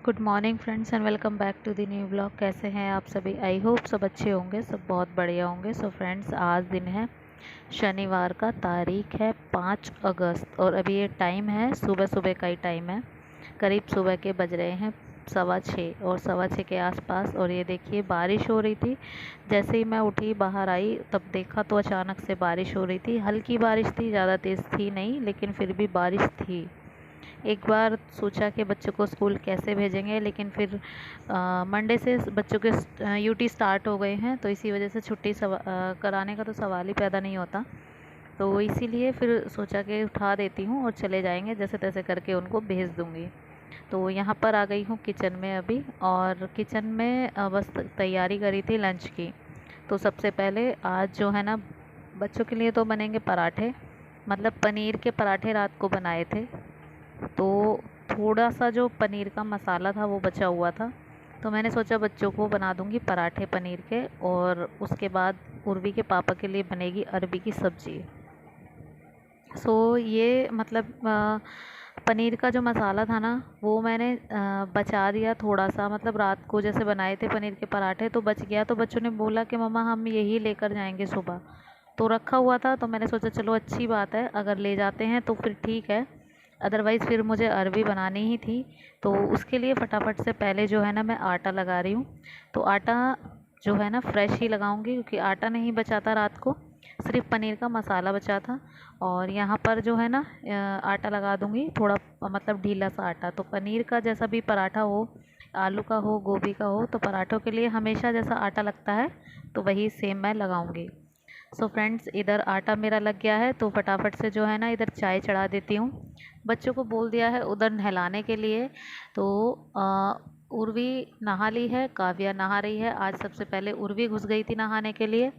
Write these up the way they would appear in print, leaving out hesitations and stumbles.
Good morning friends and welcome back to the new blog. कैसे हैं आप सभी? आई होप सब अच्छे होंगे, सब बहुत बढ़िया होंगे। सो फ्रेंड्स, आज दिन है शनिवार का, तारीख है 5 अगस्त और अभी ये टाइम है सुबह सुबह का ही टाइम है। करीब सुबह के बज रहे हैं 6:15 और 6:15 के आसपास। और ये देखिए बारिश हो रही थी। जैसे ही मैं उठी बाहर आई तब देखा तो अचानक से बारिश हो रही थी। हल्की बारिश थी, ज़्यादा तेज़ थी नहीं, लेकिन फिर भी बारिश थी। एक बार सोचा कि बच्चों को स्कूल कैसे भेजेंगे, लेकिन फिर मंडे से बच्चों के यूटी स्टार्ट हो गए हैं, तो इसी वजह से छुट्टी कराने का तो सवाल ही पैदा नहीं होता। तो इसीलिए फिर सोचा कि उठा देती हूँ और चले जाएंगे, जैसे तैसे करके उनको भेज दूँगी। तो यहाँ पर आ गई हूँ किचन में अभी, और किचन में बस तैयारी करी थी लंच की। तो सबसे पहले आज जो है ना, बच्चों के लिए तो बनेंगे पराठे, मतलब पनीर के पराठे रात को बनाए थे। तो थोड़ा सा जो पनीर का मसाला था वो बचा हुआ था, तो मैंने सोचा बच्चों को बना दूंगी पराठे पनीर के, और उसके बाद उर्वी के पापा के लिए बनेगी अरबी की सब्ज़ी। ये मतलब पनीर का जो मसाला था ना, वो मैंने बचा दिया थोड़ा सा। मतलब रात को जैसे बनाए थे पनीर के पराठे तो बच गया, तो बच्चों ने बोला कि मम्मा हम यही लेकर जाएंगे सुबह। तो रखा हुआ था, तो मैंने सोचा चलो अच्छी बात है, अगर ले जाते हैं तो फिर ठीक है, अदरवाइज़ फिर मुझे अरबी बनानी ही थी। तो उसके लिए फटाफट से पहले जो है ना मैं आटा लगा रही हूँ। तो आटा जो है ना फ्रेश ही लगाऊंगी, क्योंकि आटा नहीं बचा था रात को, सिर्फ पनीर का मसाला बचा था। और यहाँ पर जो है ना आटा लगा दूंगी थोड़ा, मतलब ढीला सा आटा। तो पनीर का जैसा भी पराठा हो, आलू का हो, गोभी का हो, तो पराठों के लिए हमेशा जैसा आटा लगता है तो वही सेम मैं लगाऊंगी। सो फ्रेंड्स, इधर आटा मेरा लग गया है, तो फटाफट से जो है ना इधर चाय चढ़ा देती हूँ। बच्चों को बोल दिया है उधर नहलाने के लिए। तो उर्वी नहा ली है, काव्या नहा रही है। आज सबसे पहले उर्वी घुस गई थी नहाने के लिए,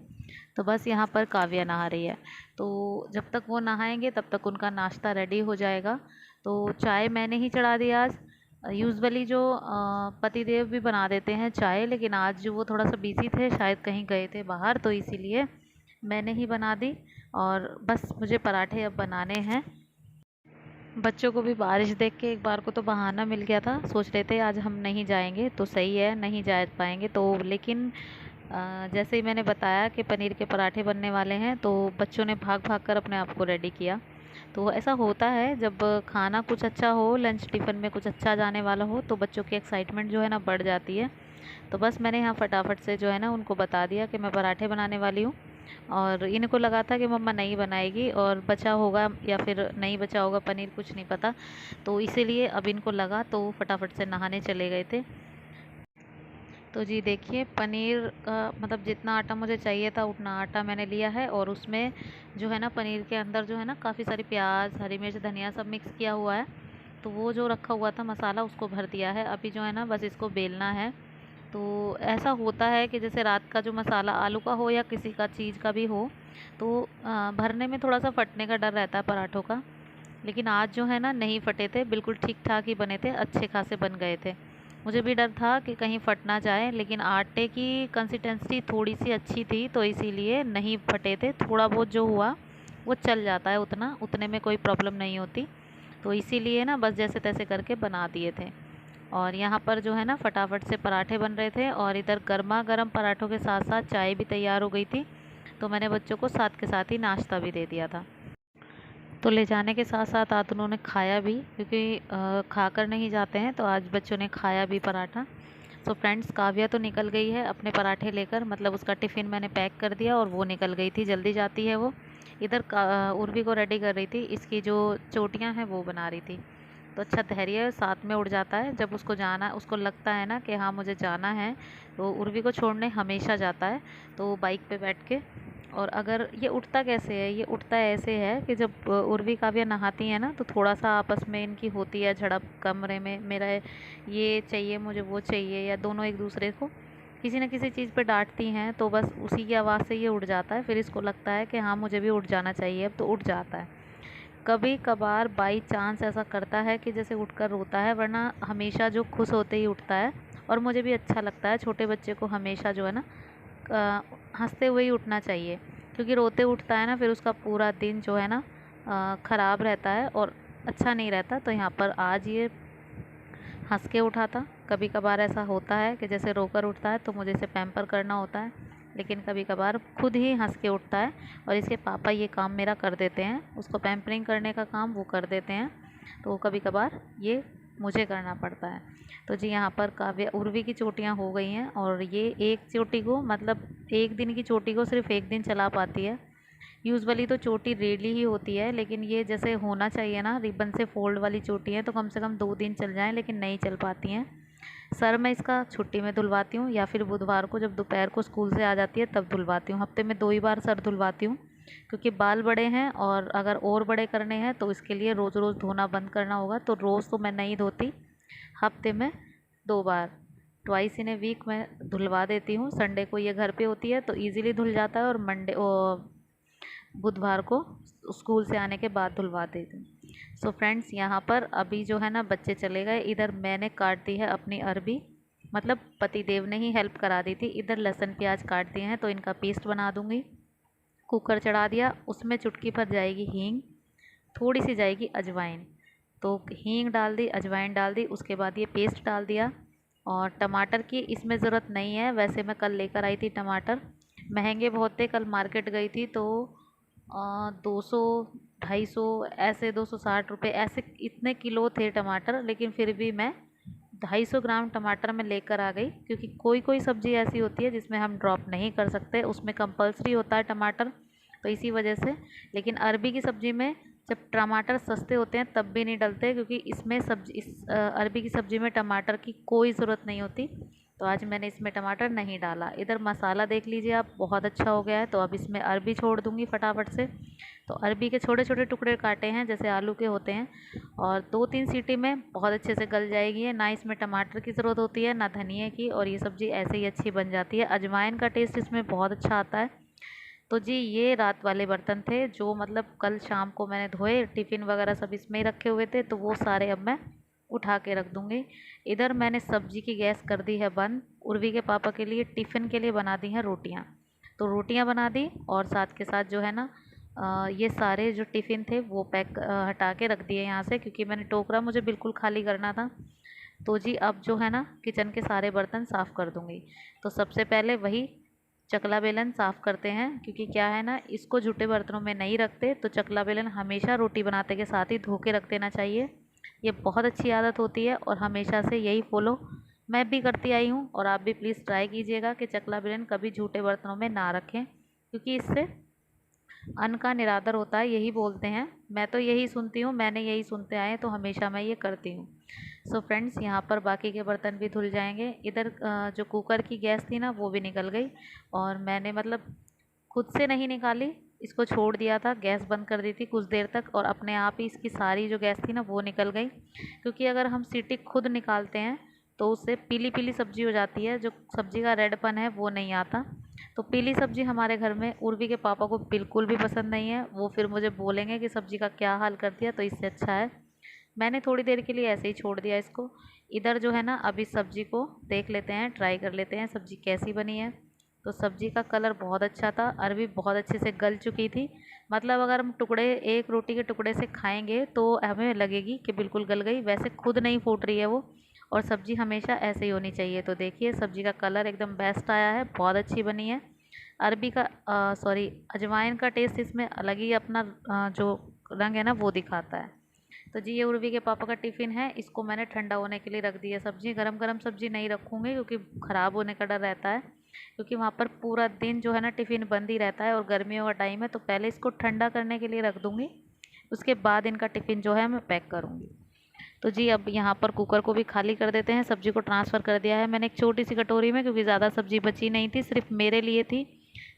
तो बस यहाँ पर काव्या नहा रही है। तो जब तक वो नहाएंगे तब तक उनका नाश्ता रेडी हो जाएगा। तो चाय मैंने ही चढ़ा दी आज। यूजुअली जो पति देव भी बना देते हैं चाय, लेकिन आज जो वो थोड़ा सा बिजी थे, शायद कहीं गए थे बाहर, तो इसीलिए मैंने ही बना दी। और बस मुझे पराठे अब बनाने हैं। बच्चों को भी बारिश देख के एक बार को तो बहाना मिल गया था, सोच रहे थे आज हम नहीं जाएंगे, तो सही है नहीं जा पाएंगे तो। लेकिन जैसे ही मैंने बताया कि पनीर के पराठे बनने वाले हैं, तो बच्चों ने भाग भाग कर अपने आप को रेडी किया। तो ऐसा होता है जब खाना कुछ अच्छा हो, लंच टिफ़िन में कुछ अच्छा जाने वाला हो, तो बच्चों की एक्साइटमेंट जो है ना बढ़ जाती है। तो बस मैंने यहाँ फटाफट से जो है ना उनको बता दिया कि मैं पराठे बनाने वाली हूँ। और इनको लगा था कि मम्मा नहीं बनाएगी और बचा होगा या फिर नहीं बचा होगा पनीर, कुछ नहीं पता। तो इसीलिए अब इनको लगा, तो फटाफट से नहाने चले गए थे। तो जी देखिए, पनीर का मतलब जितना आटा मुझे चाहिए था उतना आटा मैंने लिया है, और उसमें जो है ना पनीर के अंदर जो है ना काफ़ी सारी प्याज, हरी मिर्च, धनिया सब मिक्स किया हुआ है। तो वो जो रखा हुआ था मसाला उसको भर दिया है। अभी जो है ना बस इसको बेलना है। तो ऐसा होता है कि जैसे रात का जो मसाला आलू का हो या किसी का चीज़ का भी हो, तो भरने में थोड़ा सा फटने का डर रहता है पराठों का। लेकिन आज जो है ना नहीं फटे थे, बिल्कुल ठीक ठाक ही बने थे, अच्छे खासे बन गए थे। मुझे भी डर था कि कहीं फट ना जाए, लेकिन आटे की कंसिस्टेंसी थोड़ी सी अच्छी थी, तो इसीलिए नहीं फटे थे। थोड़ा बहुत जो हुआ वो चल जाता है, उतना उतने में कोई प्रॉब्लम नहीं होती। तो इसीलिए ना बस जैसे तैसे करके बना दिए थे। और यहाँ पर जो है ना फटाफट से पराठे बन रहे थे, और इधर गर्मा गर्म पराठों के साथ साथ चाय भी तैयार हो गई थी। तो मैंने बच्चों को साथ के साथ ही नाश्ता भी दे दिया था। तो ले जाने के साथ साथ आज उन्होंने खाया भी, क्योंकि खाकर नहीं जाते हैं, तो आज बच्चों ने खाया भी पराठा। सो फ्रेंड्स, काव्या तो निकल गई है अपने पराठे लेकर, मतलब उसका टिफ़िन मैंने पैक कर दिया और वो निकल गई थी, जल्दी जाती है वो। इधर उर्वी को रेडी कर रही थी, इसकी जो चोटियाँ हैं वो बना रही थी। तो अच्छा धैर्य साथ में उड़ जाता है, जब उसको जाना, उसको लगता है ना कि हाँ मुझे जाना है, तो उर्वी को छोड़ने हमेशा जाता है। तो बाइक पे बैठ के, और अगर ये उठता कैसे है, ये उठता ऐसे है कि जब उर्वी काव्या नहाती है ना, तो थोड़ा सा आपस में इनकी होती है झड़प कमरे में, मेरा ये चाहिए मुझे वो चाहिए, या दोनों एक दूसरे को किसी न किसी चीज़ पे डांटती हैं, तो बस उसी की आवाज़ से ये उठ जाता है। फिर इसको लगता है कि हाँ मुझे भी उठ जाना चाहिए अब, तो उठ जाता है। कभी कभार बाई चांस ऐसा करता है कि जैसे उठकर रोता है, वरना हमेशा जो खुश होते ही उठता है। और मुझे भी अच्छा लगता है, छोटे बच्चे को हमेशा जो है ना हंसते हुए ही उठना चाहिए, क्योंकि रोते उठता है ना फिर उसका पूरा दिन जो है ना ख़राब रहता है और अच्छा नहीं रहता। तो यहाँ पर आज ये हंस के उठाता। कभी कभार ऐसा होता है कि जैसे रोकर उठता है तो मुझे इसे पैम्पर करना होता है, लेकिन कभी कभार खुद ही हंस के उठता है और इसके पापा ये काम मेरा कर देते हैं, उसको पैम्परिंग करने का काम वो कर देते हैं, तो कभी कभार ये मुझे करना पड़ता है। तो जी यहाँ पर काव्य उर्वी की चोटियाँ हो गई हैं और ये एक चोटी को मतलब एक दिन की चोटी को सिर्फ एक दिन चला पाती है। यूजुअली तो चोटी रेडली ही होती है, लेकिन ये जैसे होना चाहिए ना, रिबन से फोल्ड वाली चोटी है तो कम से कम 2 दिन चल जाएं, लेकिन नहीं चल पाती हैं। सर मैं इसका छुट्टी में धुलवाती हूँ या फिर बुधवार को जब दोपहर को स्कूल से आ जाती है तब धुलवाती हूँ। हफ्ते में 2 ही बार सर धुलवाती हूँ, क्योंकि बाल बड़े हैं और अगर और बड़े करने हैं तो इसके लिए रोज़ रोज़ धोना बंद करना होगा। तो रोज़ तो मैं नहीं धोती, हफ्ते में 2 बार, ट्वाइस इन ए वीक मैं धुलवा देती हूँ। संडे को ये घर पे होती है तो ईज़िली धुल जाता है और बुधवार को स्कूल से आने के बाद धुलवा देती हूँ। सो फ्रेंड्स, यहाँ पर अभी जो है ना बच्चे चले गए, इधर मैंने काट दी है अपनी अरबी, मतलब पतिदेव ने ही हेल्प करा दी थी। इधर लहसुन प्याज काट दिए हैं तो इनका पेस्ट बना दूँगी। कुकर चढ़ा दिया, उसमें चुटकी भर जाएगी हींग, थोड़ी सी जाएगी अजवाइन, तो हींग डाल दी, अजवाइन डाल दी, उसके बाद ये पेस्ट डाल दिया। और टमाटर की इसमें ज़रूरत नहीं है, वैसे मैं कल लेकर आई थी टमाटर, महंगे बहुत थे, कल मार्केट गई थी तो 200 250 ऐसे 260 रुपये ऐसे इतने किलो थे टमाटर, लेकिन फिर भी मैं 250 ग्राम टमाटर में लेकर आ गई, क्योंकि कोई कोई सब्ज़ी ऐसी होती है जिसमें हम ड्रॉप नहीं कर सकते, उसमें कंपलसरी होता है टमाटर, तो इसी वजह से। लेकिन अरबी की सब्ज़ी में जब टमाटर सस्ते होते हैं तब भी नहीं डलते, क्योंकि इसमें अरबी की सब्ज़ी में टमाटर की कोई ज़रूरत नहीं होती, तो आज मैंने इसमें टमाटर नहीं डाला। इधर मसाला देख लीजिए आप, बहुत अच्छा हो गया है, तो अब इसमें अरबी छोड़ दूँगी फटाफट से। तो अरबी के छोटे छोटे टुकड़े काटे हैं जैसे आलू के होते हैं, और 2-3 सीटी में बहुत अच्छे से गल जाएगी। ना इसमें टमाटर की ज़रूरत होती है ना धनिए की, और ये सब्ज़ी ऐसे ही अच्छी बन जाती है। अजवाइन का टेस्ट इसमें बहुत अच्छा आता है। तो जी ये रात वाले बर्तन थे जो मतलब कल शाम को मैंने धोए, टिफ़िन वगैरह सब इसमें ही रखे हुए थे, तो वो सारे अब मैं उठा के रख दूँगी। इधर मैंने सब्ज़ी की गैस कर दी है बंद। उर्वी के पापा के लिए टिफ़िन के लिए बना दी हैं रोटियाँ, तो रोटियाँ बना दी, और साथ के साथ जो है ना ये सारे जो टिफ़िन थे वो हटा के रख दिए यहाँ से, क्योंकि मैंने टोकरा मुझे बिल्कुल खाली करना था। तो जी अब जो है ना किचन के सारे बर्तन साफ़ कर दूँगी। तो सबसे पहले वही चकला बेलन साफ़ करते हैं, क्योंकि क्या है ना, इसको झूठे बर्तनों में नहीं रखते, तो चकला बेलन हमेशा रोटी बनाते के साथ ही धो के रख देना चाहिए। ये बहुत अच्छी आदत होती है और हमेशा से यही फॉलो मैं भी करती आई हूँ, और आप भी प्लीज़ ट्राई कीजिएगा कि चकला बेलन कभी झूठे बर्तनों में ना रखें, क्योंकि इससे अन्न का निरादर होता है, यही बोलते हैं। मैं तो यही सुनती हूँ, मैंने यही सुनते आए, तो हमेशा मैं ये करती हूँ। सो फ्रेंड्स, यहाँ पर बाकी के बर्तन भी धुल जाएंगे। इधर जो कुकर की गैस थी ना वो भी निकल गई, और मैंने मतलब खुद से नहीं निकाली, इसको छोड़ दिया था, गैस बंद कर दी थी कुछ देर तक, और अपने आप ही इसकी सारी जो गैस थी ना वो निकल गई। क्योंकि अगर हम सीटी खुद निकालते हैं तो उससे पीली पीली सब्ज़ी हो जाती है, जो सब्ज़ी का रेडपन है वो नहीं आता। तो पीली सब्ज़ी हमारे घर में उर्वी के पापा को बिल्कुल भी पसंद नहीं है, वो फिर मुझे बोलेंगे कि सब्ज़ी का क्या हाल कर दिया, तो इससे अच्छा है मैंने थोड़ी देर के लिए ऐसे ही छोड़ दिया इसको। इधर जो है ना अभी सब्ज़ी को देख लेते हैं, ट्राई कर लेते हैं सब्ज़ी कैसी बनी है। तो सब्ज़ी का कलर बहुत अच्छा था, अरबी बहुत अच्छे से गल चुकी थी, मतलब अगर हम टुकड़े एक रोटी के टुकड़े से खाएंगे तो हमें लगेगी कि बिल्कुल गल गई, वैसे खुद नहीं फूट रही है वो, और सब्ज़ी हमेशा ऐसे ही होनी चाहिए। तो देखिए सब्ज़ी का कलर एकदम बेस्ट आया है, बहुत अच्छी बनी है। अरबी का सॉरी अजवाइन का टेस्ट इसमें अलग ही अपना जो रंग है ना वो दिखाता है। तो जी ये उर्वी के पापा का टिफ़िन है, इसको मैंने ठंडा होने के लिए रख दिया। सब्ज़ी गरम गरम सब्ज़ी नहीं रखूँगी, क्योंकि ख़राब होने का डर रहता है, क्योंकि वहाँ पर पूरा दिन जो है ना टिफ़िन बंद ही रहता है और गर्मियों का टाइम है, तो पहले इसको ठंडा करने के लिए रख दूँगी, उसके बाद इनका टिफ़िन जो है मैं पैक करूँगी। तो जी अब यहाँ पर कुकर को भी खाली कर देते हैं, सब्ज़ी को ट्रांसफ़र कर दिया है मैंने एक छोटी सी कटोरी में, क्योंकि ज़्यादा सब्ज़ी बची नहीं थी, सिर्फ मेरे लिए थी।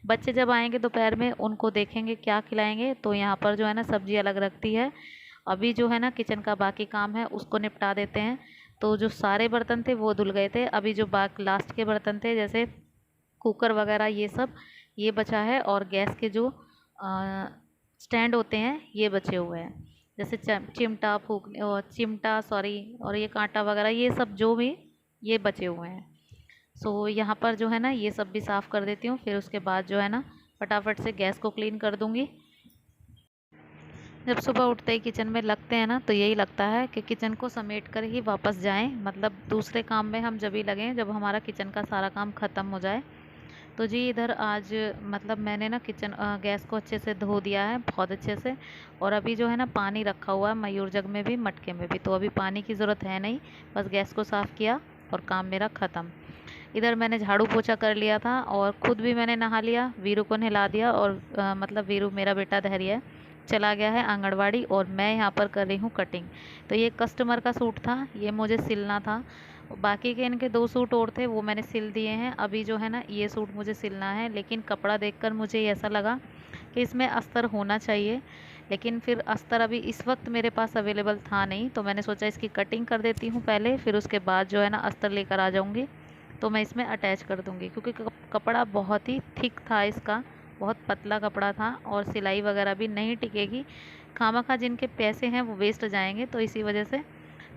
बच्चे जब आएंगे दोपहर में उनको देखेंगे क्या खिलाएंगे, तो यहाँ पर जो है ना सब्ज़ी अलग रखती है। अभी जो है ना किचन का बाकी काम है उसको निपटा देते हैं। तो जो सारे बर्तन थे वो धुल गए थे, अभी जो बाकी लास्ट के बर्तन थे जैसे कुकर वगैरह ये सब ये बचा है, और गैस के जो स्टैंड होते हैं ये बचे हुए हैं, जैसे चिमटा फूकने और चिमटा सॉरी और ये कांटा वगैरह ये सब जो भी ये बचे हुए हैं। सो यहाँ पर जो है ना ये सब भी साफ़ कर देती हूँ, फिर उसके बाद जो है ना फटाफट से गैस को क्लीन कर दूँगी। जब सुबह उठते ही किचन में लगते हैं ना, तो यही लगता है कि किचन को समेट कर ही वापस जाएं। मतलब दूसरे काम में हम जब ही लगें जब हमारा किचन का सारा काम ख़त्म हो जाए। तो जी इधर आज मतलब मैंने ना गैस को अच्छे से धो दिया है, बहुत अच्छे से। और अभी जो है ना पानी रखा हुआ है मयूर जग में भी, मटके में भी, तो अभी पानी की ज़रूरत है नहीं। बस गैस को साफ़ किया और काम मेरा ख़त्म। इधर मैंने झाड़ू पोछा कर लिया था और ख़ुद भी मैंने नहा लिया, वीरू को नहला दिया। और मतलब वीरू मेरा बेटा धैर्य है, चला गया है आंगनवाड़ी और मैं यहाँ पर कर रही हूँ कटिंग। तो ये कस्टमर का सूट था, ये मुझे सिलना था। बाकी के इनके 2 सूट और थे, वो मैंने सिल दिए हैं। अभी जो है ना ये सूट मुझे सिलना है, लेकिन कपड़ा देखकर मुझे ऐसा लगा कि इसमें अस्तर होना चाहिए। लेकिन फिर अस्तर अभी इस वक्त मेरे पास अवेलेबल था नहीं, तो मैंने सोचा इसकी कटिंग कर देती हूँ पहले, फिर उसके बाद जो है ना अस्तर लेकर आ जाऊँगी तो मैं इसमें अटैच कर दूँगी। क्योंकि कपड़ा बहुत ही थिक था इसका, बहुत पतला कपड़ा था और सिलाई वगैरह भी नहीं टिकेगी। खामखा जिनके पैसे हैं वो वेस्ट जाएंगे, तो इसी वजह से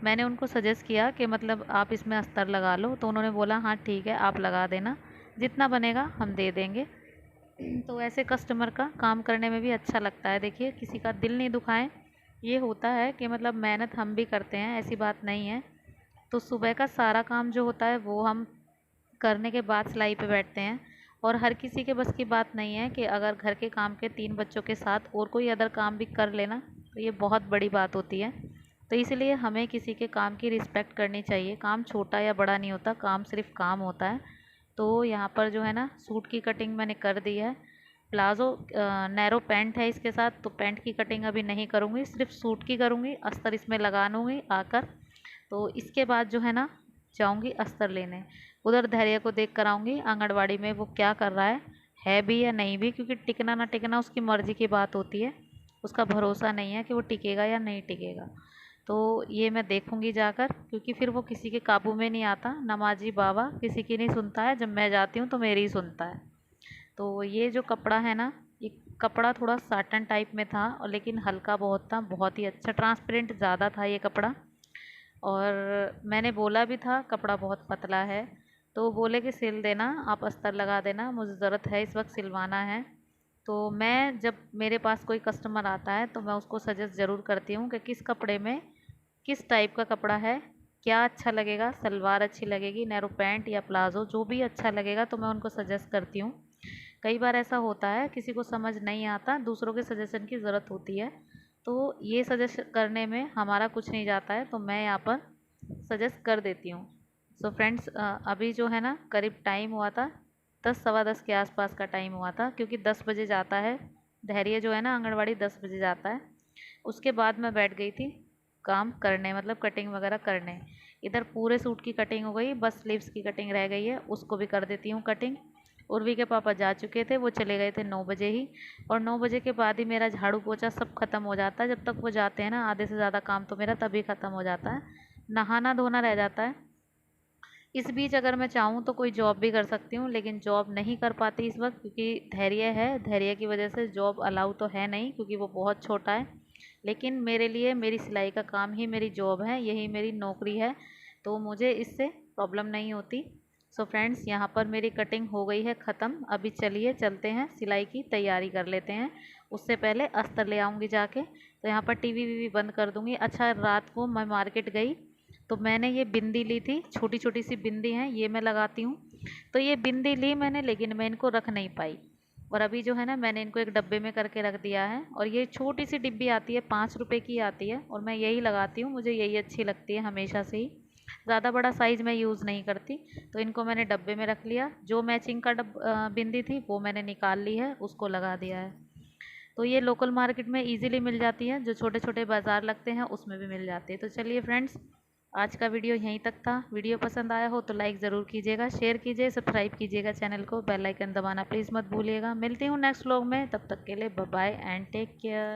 मैंने उनको सजेस्ट किया कि मतलब आप इसमें अस्तर लगा लो। तो उन्होंने बोला हाँ ठीक है आप लगा देना, जितना बनेगा हम दे देंगे। तो ऐसे कस्टमर का काम करने में भी अच्छा लगता है। देखिए किसी का दिल नहीं दुखाएं, ये होता है कि मतलब मेहनत हम भी करते हैं, ऐसी बात नहीं है। तो सुबह का सारा काम जो होता है वो हम करने के बाद सिलाई पे बैठते हैं। और हर किसी के बस की बात नहीं है कि अगर घर के काम के 3 बच्चों के साथ और कोई अदर काम भी कर लेना, तो ये बहुत बड़ी बात होती है। तो इसलिए हमें किसी के काम की रिस्पेक्ट करनी चाहिए। काम छोटा या बड़ा नहीं होता, काम सिर्फ काम होता है। तो यहाँ पर जो है ना सूट की कटिंग मैंने कर दी है। प्लाज़ो नैरो पैंट है इसके साथ, तो पैंट की कटिंग अभी नहीं करूँगी, सिर्फ सूट की करूँगी। अस्तर इसमें लगा लूँगी आकर। तो इसके बाद जो है ना जाऊँगी अस्तर लेने। उधर धैर्य को देख कर आऊँगी आंगनवाड़ी में वो क्या कर रहा है भी या नहीं भी, क्योंकि टिकना ना टिकना उसकी मर्ज़ी की बात होती है। उसका भरोसा नहीं है कि वो टिकेगा या नहीं टिकेगा। तो ये मैं देखूँगी जाकर, क्योंकि फिर वो किसी के काबू में नहीं आता। नमाजी बाबा किसी की नहीं सुनता है, जब मैं जाती हूँ तो मेरी ही सुनता है। तो ये जो कपड़ा है ना, ये कपड़ा थोड़ा साटन टाइप में था और लेकिन हल्का बहुत था, बहुत ही अच्छा, ट्रांसपेरेंट ज़्यादा था ये कपड़ा। और मैंने बोला भी था कपड़ा बहुत पतला है, तो बोले कि सिल देना, आप अस्तर लगा देना, मुझे ज़रूरत है इस वक्त सिलवाना है। तो मैं जब मेरे पास कोई कस्टमर आता है तो मैं उसको सजेस्ट ज़रूर करती हूँ कि किस कपड़े में किस टाइप का कपड़ा है, क्या अच्छा लगेगा, सलवार अच्छी लगेगी, नैरो पैंट या प्लाज़ो, जो भी अच्छा लगेगा तो मैं उनको सजेस्ट करती हूँ। कई बार ऐसा होता है किसी को समझ नहीं आता, दूसरों के सजेशन की ज़रूरत होती है। तो ये सजेस्ट करने में हमारा कुछ नहीं जाता है, तो मैं यहाँ पर सजेस्ट कर देती हूँ। सो फ्रेंड्स, अभी जो है ना करीब टाइम हुआ था 10 सवा 10 के आसपास का टाइम हुआ था, क्योंकि 10 बजे जाता है धैर्य जो है ना आंगनवाड़ी, 10 बजे जाता है। उसके बाद मैं बैठ गई थी काम करने, मतलब कटिंग वगैरह करने। इधर पूरे सूट की कटिंग हो गई, बस स्लीव्स की कटिंग रह गई है, उसको भी कर देती हूँ कटिंग। उर्वी के पापा जा चुके थे, वो चले गए थे 9 बजे ही। और 9 बजे के बाद ही मेरा झाड़ू पोछा सब ख़त्म हो जाता है। जब तक वो जाते हैं ना आधे से ज़्यादा काम तो मेरा तभी ख़त्म हो जाता है। नहाना धोना रह जाता है। इस बीच अगर मैं चाहूँ तो कोई जॉब भी कर सकती हूँ, लेकिन जॉब नहीं कर पाती इस वक्त, क्योंकि धैर्य है, धैर्य की वजह से जॉब अलाउ तो है नहीं, क्योंकि वो बहुत छोटा है। लेकिन मेरे लिए मेरी सिलाई का काम ही मेरी जॉब है, यही मेरी नौकरी है, तो मुझे इससे प्रॉब्लम नहीं होती। सो फ्रेंड्स, यहाँ पर मेरी कटिंग हो गई है ख़त्म। अभी चलिए चलते हैं सिलाई की तैयारी कर लेते हैं। उससे पहले अस्तर ले आऊँगी जाके। तो यहाँ पर टीवी वीवी बंद कर दूँगी। अच्छा, रात को मैं मार्केट गई तो मैंने ये बिंदी ली थी, छोटी छोटी सी बिंदी हैं, ये मैं लगाती हूँ। तो ये बिंदी ली मैंने, लेकिन मैं इनको रख नहीं पाई। और अभी जो है ना मैंने इनको एक डब्बे में करके रख दिया है। और ये छोटी सी डिब्बी आती है, 5 रुपए की आती है, और मैं यही लगाती हूँ, मुझे यही अच्छी लगती है हमेशा से ही। ज़्यादा बड़ा साइज़ मैं यूज़ नहीं करती। तो इनको मैंने डब्बे में रख लिया। जो मैचिंग का बिंदी थी वो मैंने निकाल ली है, उसको लगा दिया है। तो ये लोकल मार्केट में इजीली मिल जाती है, जो छोटे छोटे बाज़ार लगते हैं उसमें भी मिल जाती है। तो चलिए फ्रेंड्स, आज का वीडियो यहीं तक था। वीडियो पसंद आया हो तो लाइक ज़रूर कीजिएगा, शेयर कीजिए, सब्सक्राइब कीजिएगा चैनल को, बेल आइकन दबाना प्लीज़ मत भूलिएगा। मिलती हूँ नेक्स्ट व्लॉग में, तब तक के लिए bye bye and take care.